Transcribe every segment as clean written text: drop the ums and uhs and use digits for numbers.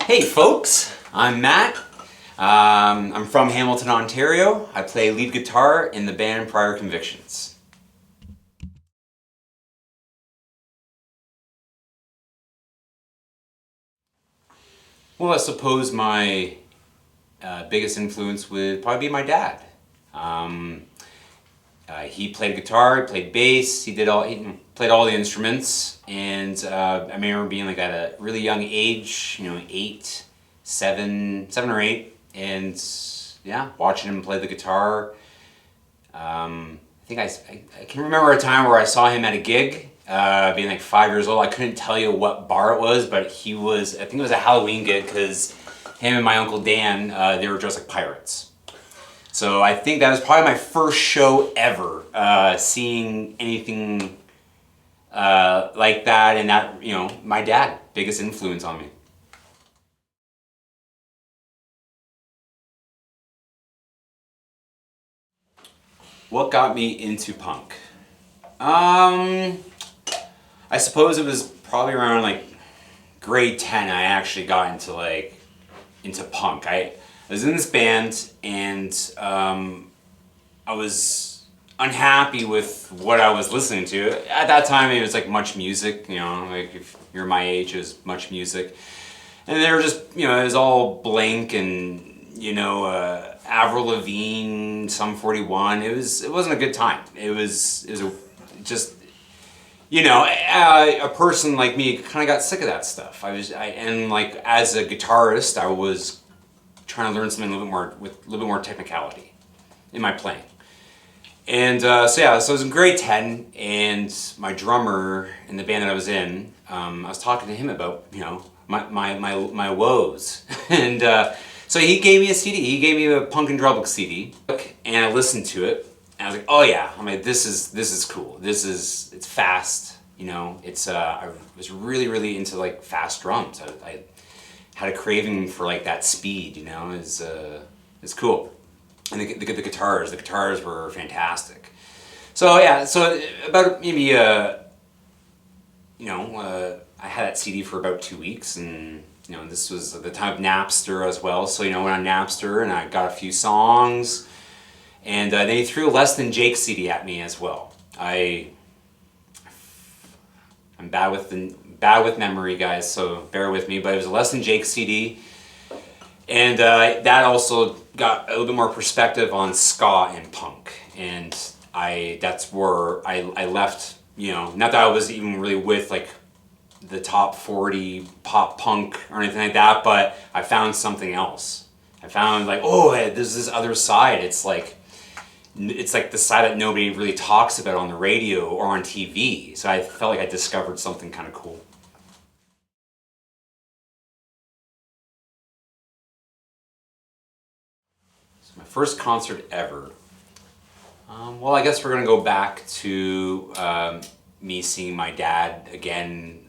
Hey folks, I'm Matt. I'm from Hamilton, Ontario. I play lead guitar in the band Prior Convictions. Well, I suppose my biggest influence would probably be my dad. Um, he played guitar, he played bass, he played all the instruments, and I remember being like at a really young age, 7 or 8, and yeah, watching him play the guitar. I think I can remember a time where I saw him at a gig, being like 5 years old. I couldn't tell you what bar it was, but I think it was a Halloween gig because him and my Uncle Dan, they were dressed like pirates. So I think that was probably my first show ever, seeing anything like that, and that, my dad, biggest influence on me. What got me into punk? I suppose it was probably around like grade 10 I actually got into punk. I was in this band and I was unhappy with what I was listening to. At that time it was like Much Music, like if you're my age it was Much Music. And they were just, it was all Blink and, Avril Lavigne, Sum 41. It wasn't a good time. It was just, a person like me kind of got sick of that stuff. And like as a guitarist, I was trying to learn something with a little bit more technicality in my playing. And so I was in grade 10, and my drummer in the band that I was in, I was talking to him about, my woes. And so he gave me a CD. He gave me a Punk and Drublic CD, and I listened to it. And I was like, oh yeah, this is cool. It's fast, I was really, really into like fast drums. I had a craving for like that speed, it's cool. And the guitars were fantastic. So yeah, so about maybe, I had that CD for about 2 weeks, and this was the time of Napster as well. So I went on Napster and I got a few songs. And they threw a Less Than Jake CD at me as well. I'm bad with memory, guys, so bear with me. But it was a Less Than Jake CD, and that also got a little bit more perspective on ska and punk. And that's where I left. Not that I was even really with like the top 40 pop punk or anything like that, but I found something else. I found like, oh, there's this other side. It's like the side that nobody really talks about on the radio or on TV. So I felt like I discovered something kind of cool. So my first concert ever. Well, I guess we're gonna go back to me seeing my dad again,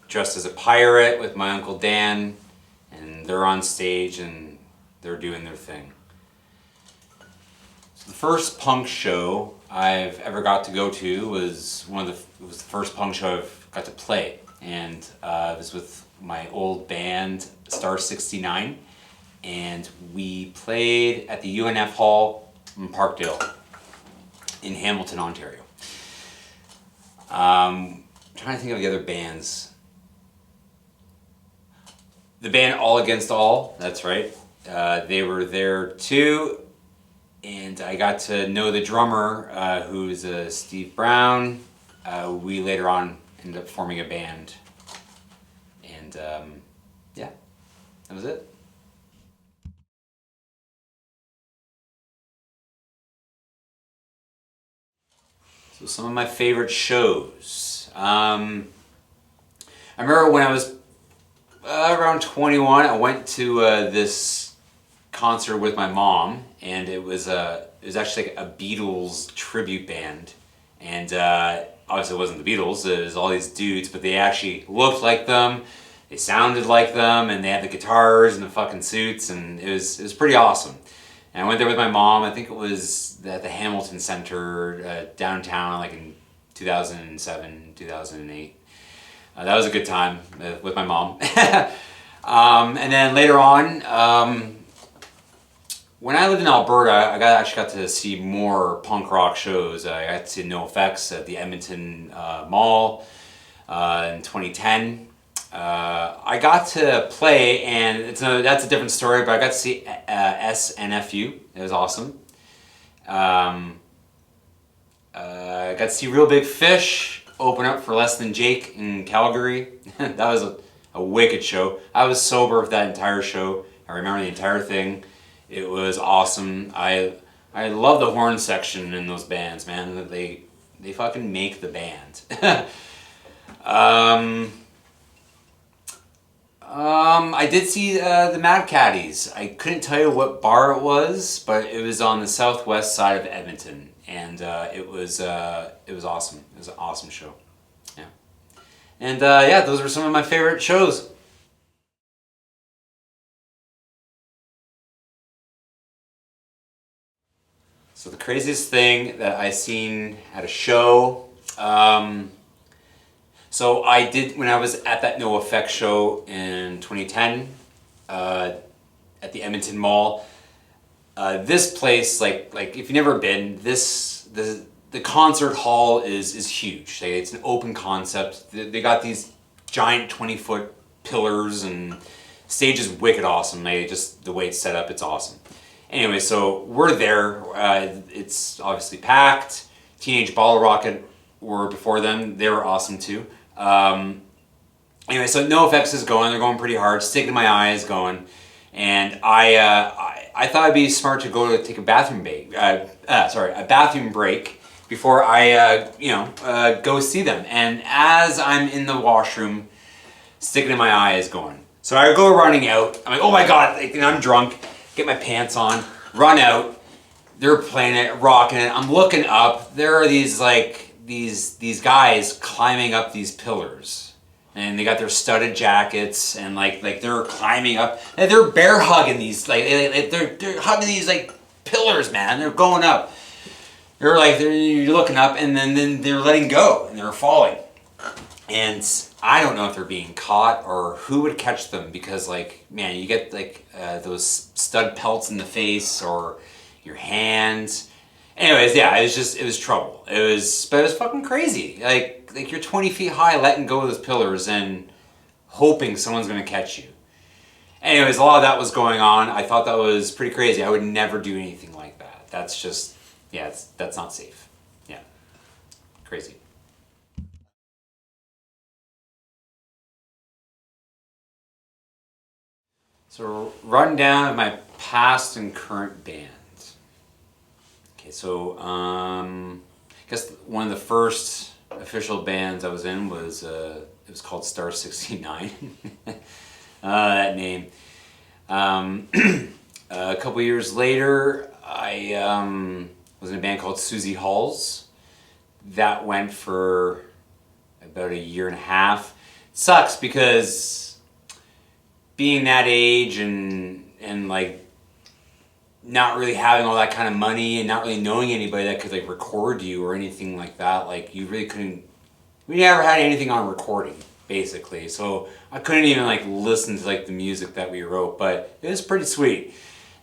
dressed as a pirate with my Uncle Dan, and they're on stage and they're doing their thing. The first punk show I've ever got to go to was it was the first punk show I've got to play, and it was with my old band Star 69, and we played at the UNF Hall in Parkdale in Hamilton, Ontario. I'm trying to think of the other bands. The band All Against All, that's right. They were there too. And I got to know the drummer, who's Steve Brown. We later on ended up forming a band. And yeah, that was it. So some of my favorite shows. I remember when I was around 21, I went to this concert with my mom, and it was actually like a Beatles tribute band, and obviously it wasn't the Beatles, it was all these dudes, but they actually looked like them, they sounded like them, and they had the guitars and the fucking suits, and it was pretty awesome. And I went there with my mom. I think it was at the Hamilton Center downtown, like in 2007, 2008. That was a good time with my mom. And then later on, when I lived in Alberta, actually got to see more punk rock shows. I got to see NoFX at the Edmonton Mall in 2010. I got to play, and that's a different story, but I got to see SNFU. It was awesome. I got to see Real Big Fish open up for Less Than Jake in Calgary. That was a wicked show. I was sober for that entire show. I remember the entire thing. It was awesome. I love the horn section in those bands, man. They fucking make the band. I did see the Mad Caddies. I couldn't tell you what bar it was, but it was on the southwest side of Edmonton, and it was awesome. It was an awesome show. Yeah, and yeah, those were some of my favorite shows. So the craziest thing that I seen at a show. So I did when I was at that NoFX show in 2010 at the Edmonton Mall. This place, like if you've never been, the concert hall is huge. It's an open concept. They got these giant 20-foot pillars, and stage is wicked awesome. The way it's set up, it's awesome. Anyway, so we're there. It's obviously packed. Teenage Bottle Rocket were before them. They were awesome too. Anyway, so NoFX is going. They're going pretty hard. Sticking My Eye is going, and I thought it'd be smart to go to take a bathroom break. A bathroom break before I go see them. And as I'm in the washroom, Sticking in My Eye is going. So I go running out. I'm like, oh my god! I'm drunk. Get my pants on. Run out. They're playing it, rocking it. I'm looking up. There are these these guys climbing up these pillars, and they got their studded jackets, and like they're climbing up, and they're bear hugging these they're hugging these pillars, man. They're going up. You're looking up, and then they're letting go, and they're falling. And I don't know if they're being caught or who would catch them, because man, you get those stud pelts in the face or your hands. Anyways, yeah, it was trouble. But it was fucking crazy. Like you're 20 feet high, letting go of those pillars and hoping someone's gonna catch you. Anyways, a lot of that was going on. I thought that was pretty crazy. I would never do anything like that. That's just, yeah, that's not safe. Yeah, crazy. So rundown of my past and current band. Okay, so I guess one of the first official bands I was in was it was called Star 69. That name. A couple years later, I was in a band called Susie Halls. That went for about a year and a half. It sucks because being that age and not really having all that kind of money and not really knowing anybody that could record you or anything like that, you really couldn't. We never had anything on recording, basically, so I couldn't even listen to the music that we wrote, but it was pretty sweet.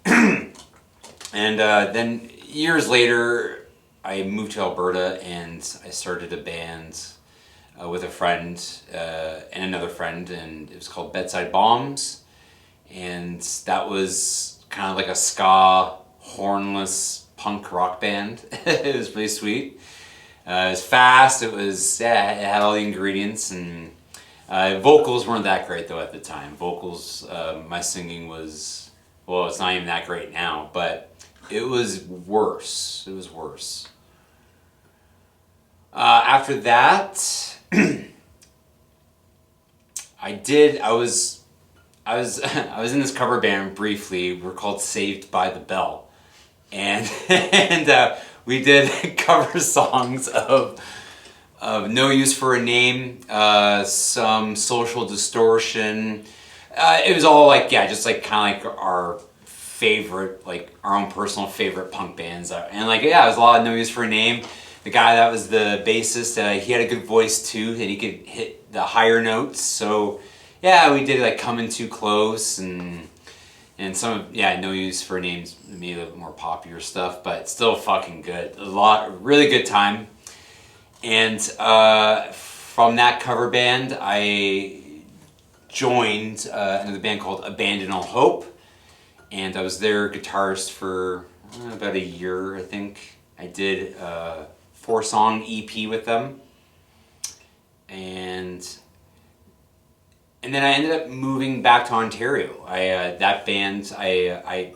And then years later, I moved to Alberta and I started a band with a friend and another friend, and it was called Bedside Bombs, and that was kind of like a ska, hornless punk rock band. It was pretty sweet. It was fast. It had all the ingredients, and vocals weren't that great though at the time. Vocals, my singing was, well, it's not even that great now, but it was worse. It was worse. After that, I was in this cover band briefly. We're called Saved by the Bell, and we did cover songs of No Use for a Name, some Social Distortion. It was all just kind of our favorite, our own personal favorite punk bands, and it was a lot of No Use for a Name. The guy that was the bassist, he had a good voice too, and he could hit the higher notes, so Yeah, we did like Coming Too Close and some of, yeah, No Use for Names, maybe a little more popular stuff, but still fucking good. Really good time. And from that cover band, I joined another band called Abandon All Hope, and I was their guitarist for about a year, I think. I did a 4-song EP with them, and then I ended up moving back to Ontario. That band, I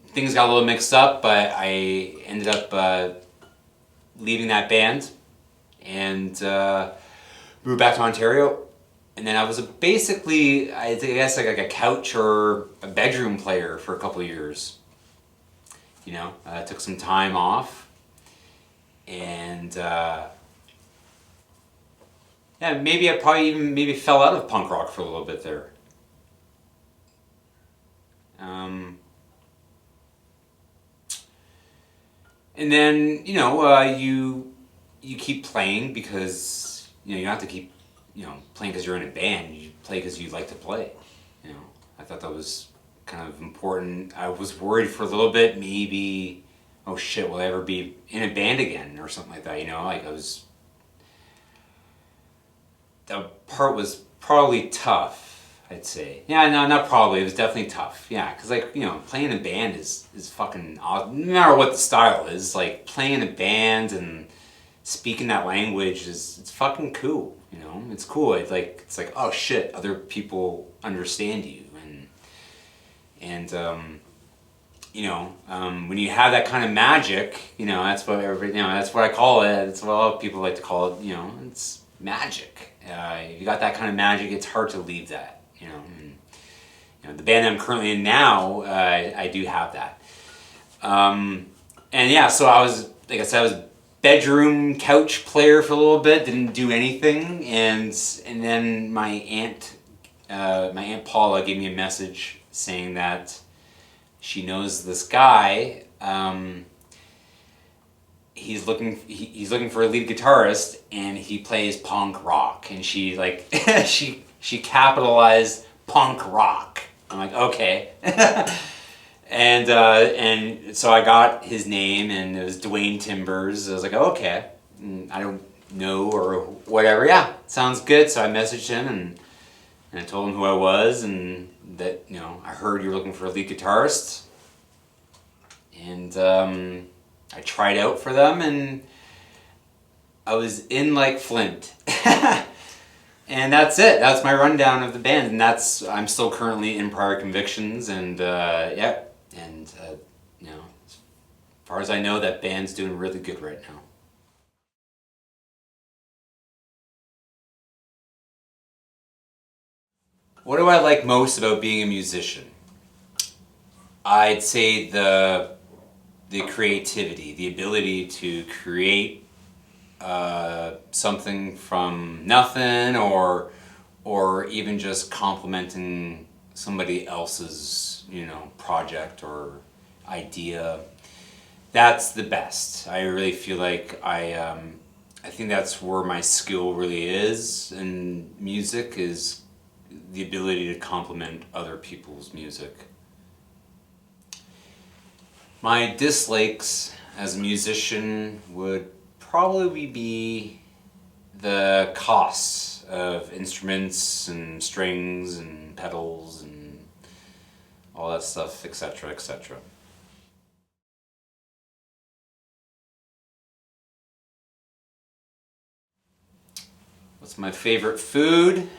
things got a little mixed up, but I ended up leaving that band and moved back to Ontario. And then I was basically, I guess, like a couch or a bedroom player for a couple of years. You know, I took some time off, and yeah, maybe I probably even maybe fell out of punk rock for a little bit there. And then you keep playing because you don't have to keep playing because you're in a band. You play because you like to play. You know, I thought that was kind of important. I was worried for a little bit, maybe, oh shit, will I ever be in a band again or something like that? You know, like the part was probably tough. I'd say. Yeah, no, not probably. It was definitely tough. Yeah, because playing in a band is fucking awesome. No matter what the style is, like playing in a band and speaking that language it's fucking cool. You know, it's cool. It's like oh shit, other people understand you, and when you have that kind of magic, that's what everybody, that's what I call it. That's what a lot of people like to call it. It's magic. If you got that kind of magic, it's hard to leave that. The band I'm currently in now, I do have that. And yeah, so I was, like I said, I was bedroom couch player for a little bit, didn't do anything, and then my aunt Paula gave me a message saying that she knows this guy. He's looking for a lead guitarist, and he plays punk rock, and she she capitalized punk rock. I'm like, okay. And so I got his name, and it was Dwayne Timbers. I was like, oh, okay. I don't know or whatever. Yeah, sounds good. So I messaged him and I told him who I was and that I heard you were looking for a lead guitarist, and I tried out for them, and I was in like Flint. And that's it. That's my rundown of the band, and I'm still currently in Prior Convictions, and yeah, and as far as I know, that band's doing really good right now. What do I like most about being a musician? I'd say the creativity, the ability to create something from nothing, or even just complementing somebody else's project or idea. That's the best. I really feel like I think that's where my skill really is in music, is the ability to complement other people's music. My dislikes as a musician would probably be the costs of instruments and strings and pedals and all that stuff, etc., etc. What's my favorite food?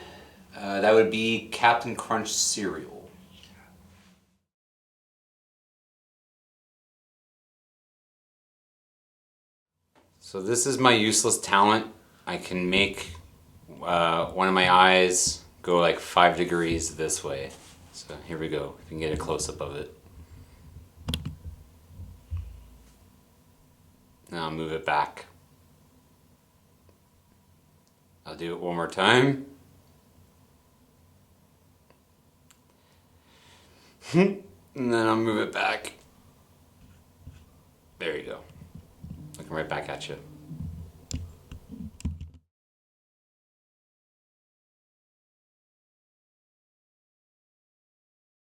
That would be Captain Crunch cereal. So this is my useless talent. I can make one of my eyes go like 5 degrees this way. So here we go. If you can get a close-up of it. Now I'll move it back. I'll do it one more time. And then I'll move it back. There you go. Looking right back at you.